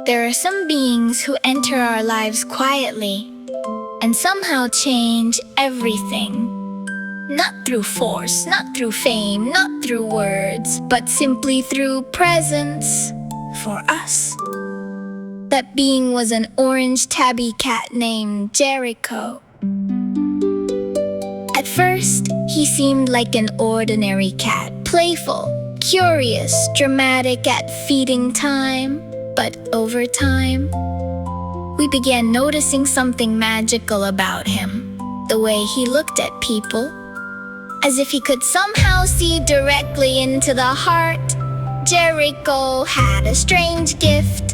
There are some beings who enter our lives quietly and somehow change everything. Not through force, not through fame, not through words, but simply through presence for us. That being was an orange tabby cat named Jericho. At first, he seemed like an ordinary cat, playful, curious, dramatic at feeding time. But over time, we began noticing something magical about him. The way he looked at people, as if he could somehow see directly into the heart. Jericho had a strange gift.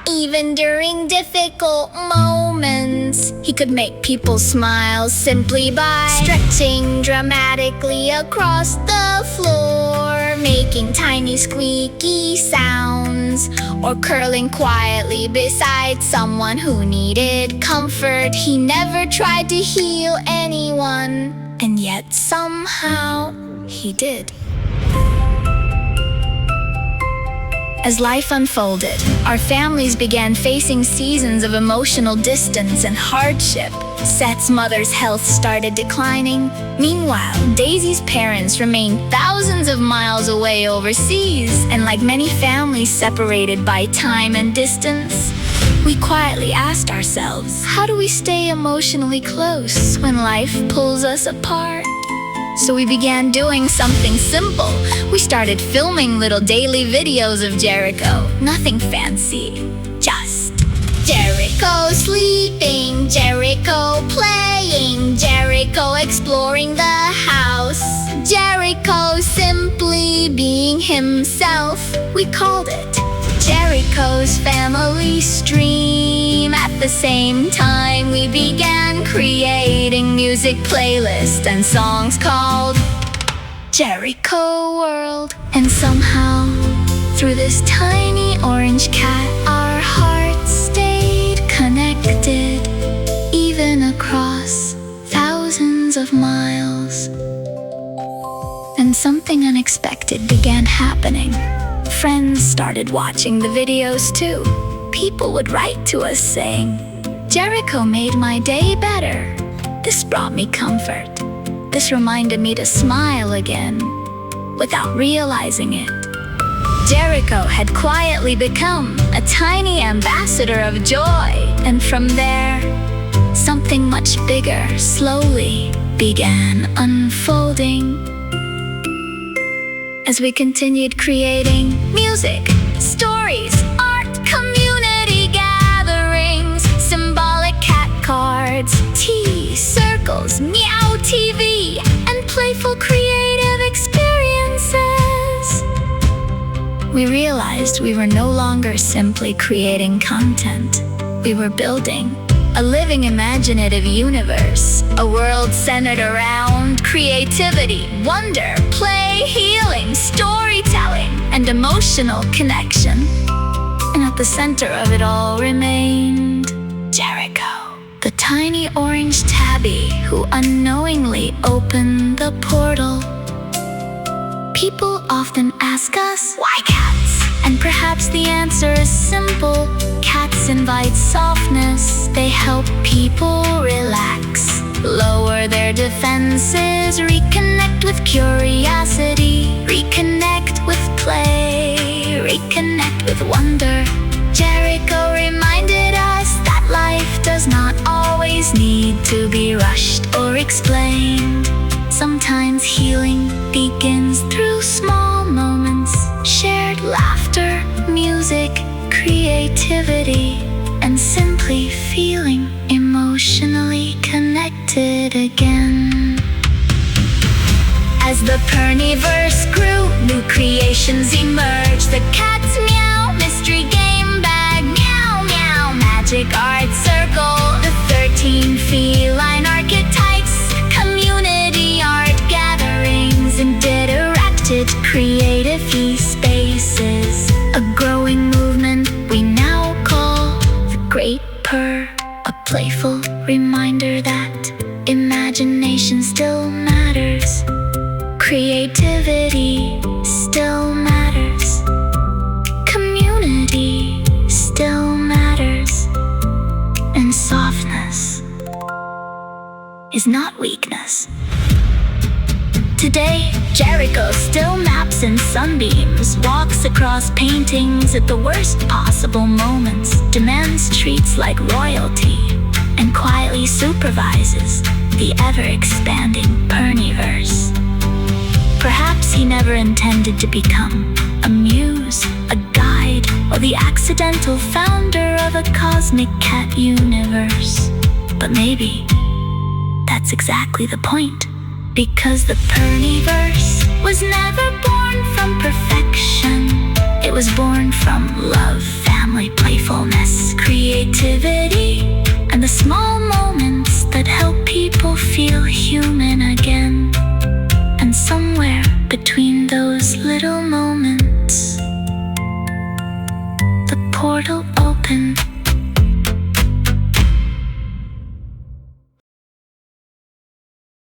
Even during difficult moments, he could make people smile simply by stretching dramatically across the floor, making tiny squeaky sounds, or curling quietly beside someone who needed comfort. He never tried to heal anyone, and yet somehow he did. As life unfolded, our families began facing seasons of emotional distance and hardship. Seth's mother's health started declining. Meanwhile, Daisy's parents remained thousands of miles away overseas, and like many families separated by time and distance, we quietly asked ourselves, how do we stay emotionally close when life pulls us apart? So we began doing something simple. We started filming little daily videos of Jericho. Nothing fancy, just Jericho sleeping, Jericho playing, Jericho exploring the house, Jericho simply being himself. We called it Jericho's Family Stream. At the same time, we began creating music playlists and songs called Jericho World. And somehow, through this tiny orange cat, our hearts stayed connected, even across thousands of miles. And something unexpected began happening. Friends started watching the videos too. People would write to us saying, Jericho made my day better. This brought me comfort. This reminded me to smile again, without realizing it. Jericho had quietly become a tiny ambassador of joy, and from there, something much bigger slowly began unfolding. As we continued creating music, stories, art, community gatherings, symbolic cat cards, tea, circles, MeowTV, and playful creative experiences, we realized we were no longer simply creating content. We were building a living imaginative universe, a world centered around creativity, wonder, play, healing, storytelling, and emotional connection. And at the center of it all remained Jericho, the tiny orange tabby who unknowingly opened the portal. People often ask us, why cats? And perhaps the answer is simple. Cats invite softness. They help people relax, lower their defenses, reconnect with curiosity, reconnect with play, reconnect with wonder. Jericho reminded us that life does not always need to be rushed or explained. Sometimes healing begins through small moments, shared laughter, music, creativity, and simply feeling emotionally connected again. As the Purrniverse grew, new creations emerged. The cat's meow, mystery game bag, meow meow, magic art circle, the 13 feline archetypes, community art gatherings, and interactive creative spaces. A growing movement we now call the Great Purr, a playful reminder that imagination still matters, creativity still matters, community still matters. is not weakness. Today, Jericho still naps in sunbeams, walks across paintings at the worst possible moments, demands treats like royalty, and quietly supervises the ever-expanding Purrniverse. Perhaps he never intended to become a muse, a guide, or the accidental founder of a cosmic cat universe. But maybe that's exactly the point. Because the Purrniverse was never born from perfection. It was born from love, family, playfulness, creativity, and the small moments that help people feel human again. And somewhere between those little moments, the portal opened.